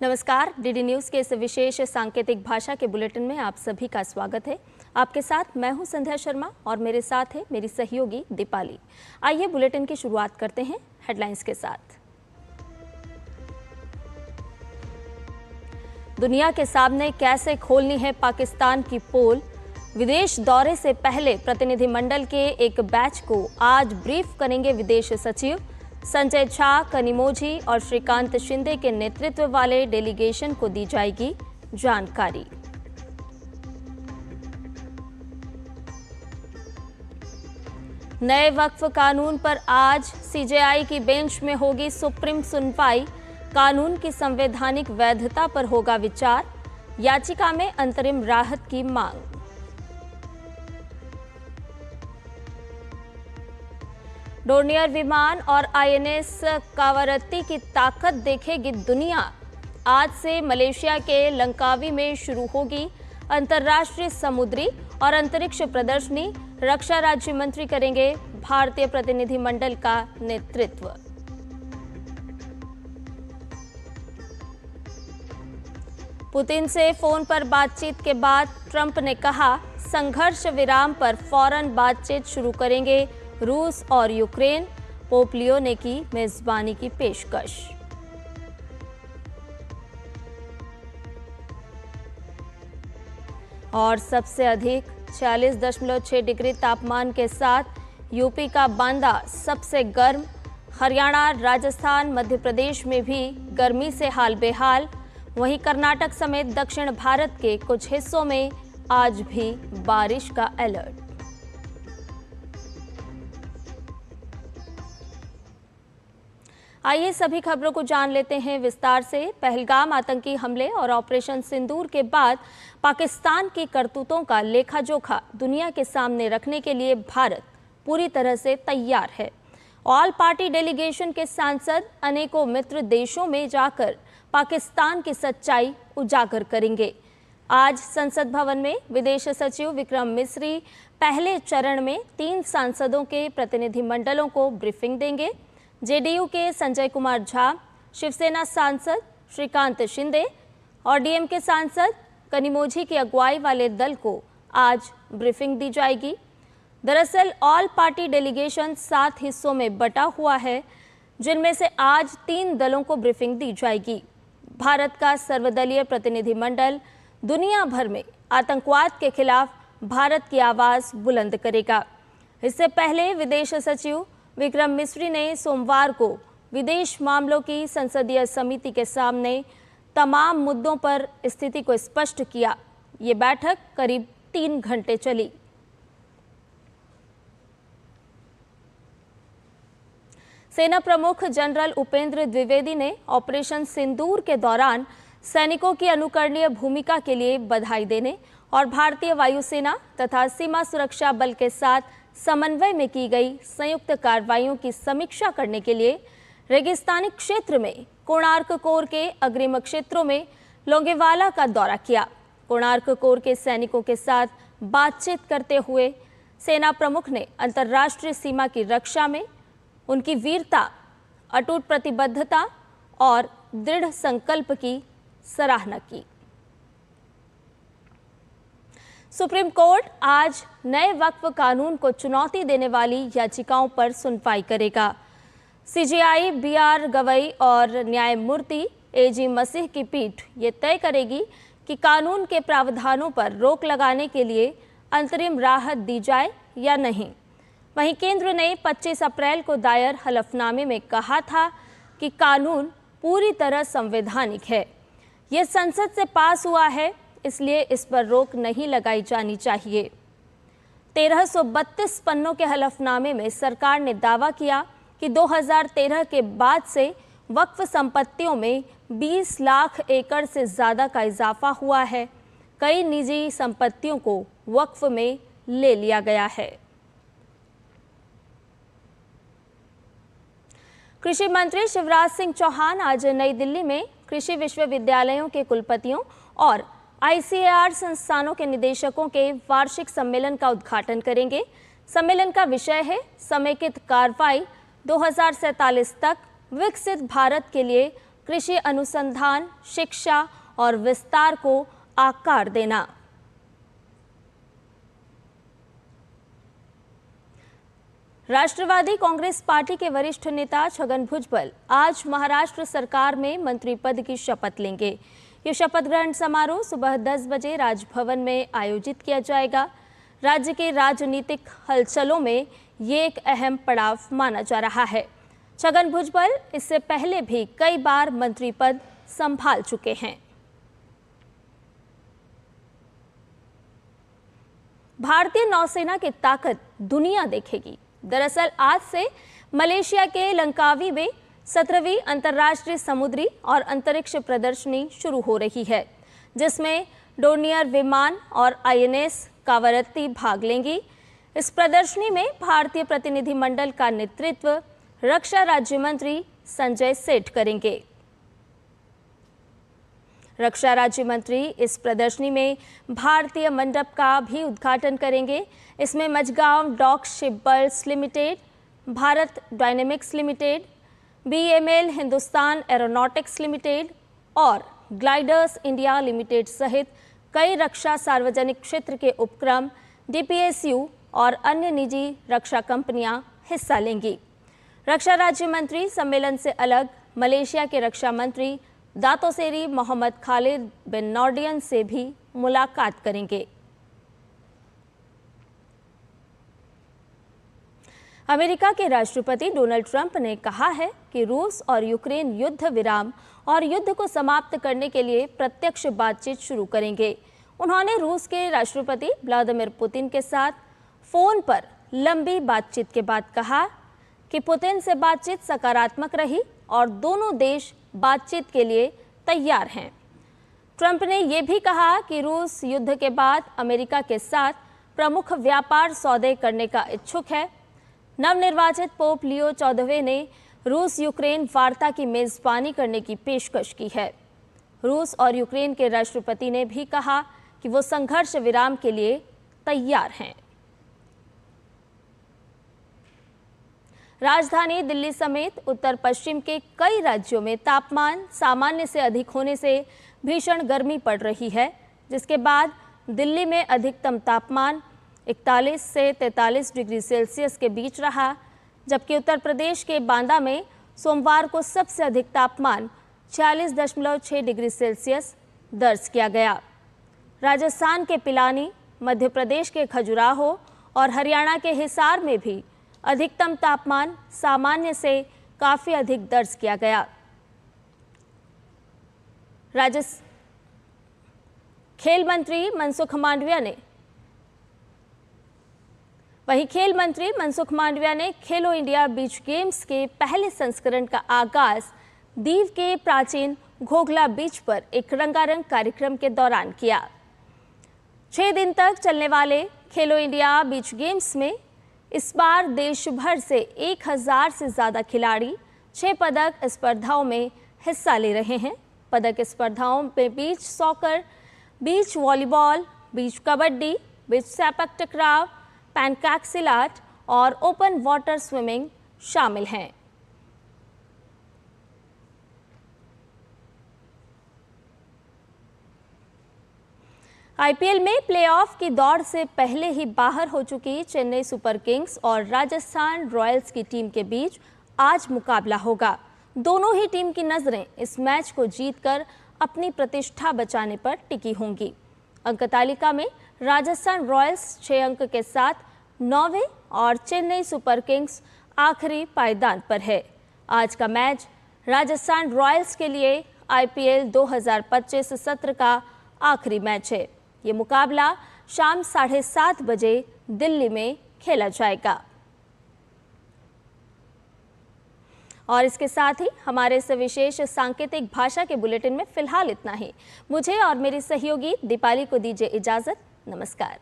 नमस्कार, DD news के इस विशेष सांकेतिक भाषा के बुलेटिन में आप सभी का स्वागत है। आपके साथ मैं हूं संध्या शर्मा और मेरे साथ है मेरी सहयोगी दीपाली। आइए बुलेटिन की शुरुआत करते हैं हेडलाइंस के साथ। दुनिया के सामने कैसे खोलनी है पाकिस्तान की पोल। विदेश दौरे से पहले प्रतिनिधिमंडल के एक बैच को आज ब्रीफ करेंगे विदेश सचिव। संजय झा, कनिमोझी और श्रीकांत शिंदे के नेतृत्व वाले डेलीगेशन को दी जाएगी जानकारी। नए वक्फ कानून पर आज सीजेआई की बेंच में होगी सुप्रीम सुनवाई। कानून की संवैधानिक वैधता पर होगा विचार। याचिका में अंतरिम राहत की मांग। डोर्नियर विमान और आईएनएस कावरत्ती की ताकत देखेगी दुनिया। आज से मलेशिया के लंकावी में शुरू होगी अंतर्राष्ट्रीय समुद्री और अंतरिक्ष प्रदर्शनी। रक्षा राज्य मंत्री करेंगे भारतीय प्रतिनिधिमंडल का नेतृत्व। पुतिन से फोन पर बातचीत के बाद ट्रंप ने कहा संघर्ष विराम पर फौरन बातचीत शुरू करेंगे रूस और यूक्रेन। पोप लियो ने की मेजबानी की पेशकश। और सबसे अधिक 46.6 डिग्री तापमान के साथ यूपी का बांदा सबसे गर्म। हरियाणा, राजस्थान, मध्य प्रदेश में भी गर्मी से हाल बेहाल। वहीं कर्नाटक समेत दक्षिण भारत के कुछ हिस्सों में आज भी बारिश का अलर्ट। आइए सभी खबरों को जान लेते हैं विस्तार से। पहलगाम आतंकी हमले और ऑपरेशन सिंदूर के बाद पाकिस्तान की करतूतों का लेखा जोखा दुनिया के सामने रखने के लिए भारत पूरी तरह से तैयार है। ऑल पार्टी डेलीगेशन के सांसद अनेकों मित्र देशों में जाकर पाकिस्तान की सच्चाई उजागर करेंगे। आज संसद भवन में विदेश सचिव विक्रम मिस्री पहले चरण में 3 सांसदों के प्रतिनिधिमंडलों को ब्रीफिंग देंगे। जेडीयू के संजय कुमार झा, शिवसेना सांसद श्रीकांत शिंदे और डीएमके सांसद कनिमोझी की अगुवाई वाले दल को आज ब्रीफिंग दी जाएगी। दरअसल ऑल पार्टी डेलीगेशन 7 हिस्सों में बटा हुआ है, जिनमें से आज 3 दलों को ब्रीफिंग दी जाएगी। भारत का सर्वदलीय प्रतिनिधिमंडल दुनिया भर में आतंकवाद के खिलाफ भारत की आवाज बुलंद करेगा। इससे पहले विदेश सचिव विक्रम मिस्री ने सोमवार को विदेश मामलों की संसदीय समिति के सामने तमाम मुद्दों पर स्थिति को स्पष्ट किया। ये बैठक करीब 3 घंटे चली। सेना प्रमुख जनरल उपेंद्र द्विवेदी ने ऑपरेशन सिंदूर के दौरान सैनिकों की अनुकरणीय भूमिका के लिए बधाई देने और भारतीय वायुसेना तथा सीमा सुरक्षा बल के साथ समन्वय में की गई संयुक्त कार्रवाइयों की समीक्षा करने के लिए रेगिस्तानी क्षेत्र में कोणार्क कोर के अग्रिम क्षेत्रों में लोंगेवाला का दौरा किया। कोणार्क कोर के सैनिकों के साथ बातचीत करते हुए सेना प्रमुख ने अंतर्राष्ट्रीय सीमा की रक्षा में उनकी वीरता, अटूट प्रतिबद्धता और दृढ़ संकल्प की सराहना की। सुप्रीम कोर्ट आज नए वक्फ कानून को चुनौती देने वाली याचिकाओं पर सुनवाई करेगा। सीजेआई बीआर गवई और न्यायमूर्ति एजी मसीह की पीठ ये तय करेगी कि कानून के प्रावधानों पर रोक लगाने के लिए अंतरिम राहत दी जाए या नहीं। वहीं केंद्र ने 25 अप्रैल को दायर हलफनामे में कहा था कि कानून पूरी तरह संवैधानिक है। यह संसद से पास हुआ है, इसलिए इस पर रोक नहीं लगाई जानी चाहिए। 1332 पन्नों के हलफनामे में सरकार ने दावा किया कि 2013 के बाद से वक्फ संपत्तियों में 20 लाख एकड़ से ज़्यादा का इजाफा हुआ है। कई निजी संपत्तियों को वक्फ में ले लिया गया है। कृषि मंत्री शिवराज सिंह चौहान आज नई दिल्ली में कृषि विश्वविद्यालयों के कुलपतियों और आईसीएआर संस्थानों के निदेशकों के वार्षिक सम्मेलन का उद्घाटन करेंगे। सम्मेलन का विषय है समेकित कार्रवाई 2047 तक विकसित भारत के लिए कृषि अनुसंधान, शिक्षा और विस्तार को आकार देना। राष्ट्रवादी कांग्रेस पार्टी के वरिष्ठ नेता छगन भुजबल आज महाराष्ट्र सरकार में मंत्री पद की शपथ लेंगे। ये शपथ ग्रहण समारोह सुबह 10 बजे राजभवन में आयोजित किया जाएगा। राज्य के राजनीतिक हलचलों में ये एक अहम पड़ाव माना जा रहा है। छगन भुजबल इससे पहले भी कई बार मंत्री पद संभाल चुके हैं। भारतीय नौसेना की ताकत दुनिया देखेगी। दरअसल आज से मलेशिया के लंकावी में 17वीं अंतर्राष्ट्रीय समुद्री और अंतरिक्ष प्रदर्शनी शुरू हो रही है, जिसमें डोर्नियर विमान और INS कावरत्ती भाग लेंगी। इस प्रदर्शनी में भारतीय प्रतिनिधिमंडल का नेतृत्व रक्षा राज्य मंत्री संजय सेठ करेंगे। रक्षा राज्य मंत्री इस प्रदर्शनी में भारतीय मंडप का भी उद्घाटन करेंगे। इसमें Mazagon Dock Shipbuilders Limited, Bharat Dynamics Limited, BML Hindustan Aeronautics Limited और ग्लाइडर्स इंडिया लिमिटेड सहित कई रक्षा सार्वजनिक क्षेत्र के उपक्रम, DPSU और अन्य निजी रक्षा कंपनियां हिस्सा लेंगी। रक्षा राज्य मंत्री सम्मेलन से अलग मलेशिया के रक्षा मंत्री दातो सेरी मोहम्मद खालिद बिन नॉर्डियन से भी मुलाकात करेंगे। अमेरिका के राष्ट्रपति डोनाल्ड ट्रंप ने कहा है कि रूस और यूक्रेन युद्ध विराम और युद्ध को समाप्त करने के लिए प्रत्यक्ष बातचीत शुरू करेंगे। उन्होंने रूस के राष्ट्रपति व्लादिमीर पुतिन के साथ फोन पर लंबी बातचीत के बाद कहा कि पुतिन से बातचीत सकारात्मक रही और दोनों देश बातचीत के लिए तैयार हैं। ट्रंप ने यह भी कहा कि रूस युद्ध के बाद अमेरिका के साथ प्रमुख व्यापार सौदे करने का इच्छुक है। नवनिर्वाचित पोप लियो 14वें ने रूस यूक्रेन वार्ता की मेजबानी करने की पेशकश की है। रूस और यूक्रेन के राष्ट्रपति ने भी कहा कि वो संघर्ष विराम के लिए तैयार हैं। राजधानी दिल्ली समेत उत्तर पश्चिम के कई राज्यों में तापमान सामान्य से अधिक होने से भीषण गर्मी पड़ रही है, जिसके बाद दिल्ली में अधिकतम तापमान 41 से 43 डिग्री सेल्सियस के बीच रहा, जबकि उत्तर प्रदेश के बांदा में सोमवार को सबसे अधिक तापमान 46.6 डिग्री सेल्सियस दर्ज किया गया। राजस्थान के पिलानी, मध्य प्रदेश के खजुराहो और हरियाणा के हिसार में भी अधिकतम तापमान सामान्य से काफी अधिक दर्ज किया गया। खेल मंत्री मनसुख मांडविया ने खेलो इंडिया बीच गेम्स के पहले संस्करण का आगाज दीव के प्राचीन घोघला बीच पर एक रंगारंग कार्यक्रम के दौरान किया। 6 दिन तक चलने वाले खेलो इंडिया बीच गेम्स में इस बार देश भर से 1000 से ज़्यादा खिलाड़ी 6 पदक स्पर्धाओं में हिस्सा ले रहे हैं। पदक स्पर्धाओं में बीच सॉकर, बीच वॉलीबॉल, बीच कबड्डी, बीच सेपक टकराव, पैनकैक्सिलाट और ओपन वाटर स्विमिंग शामिल हैं। IPL में प्लेऑफ की दौड़ से पहले ही बाहर हो चुकी चेन्नई सुपर किंग्स और राजस्थान रॉयल्स की टीम के बीच आज मुकाबला होगा। दोनों ही टीम की नजरें इस मैच को जीतकर अपनी प्रतिष्ठा बचाने पर टिकी होंगी। अंक तालिका में राजस्थान रॉयल्स 6 अंक के साथ 9वें और चेन्नई सुपर किंग्स आखिरी पायदान पर है। आज का मैच राजस्थान रॉयल्स के लिए IPL 2025 सत्र का आखिरी मैच है। ये मुकाबला शाम 7:30 बजे दिल्ली में खेला जाएगा। और इसके साथ ही हमारे इस विशेष सांकेतिक भाषा के बुलेटिन में फिलहाल इतना ही। मुझे और मेरी सहयोगी दीपाली को दीजिए इजाजत। नमस्कार।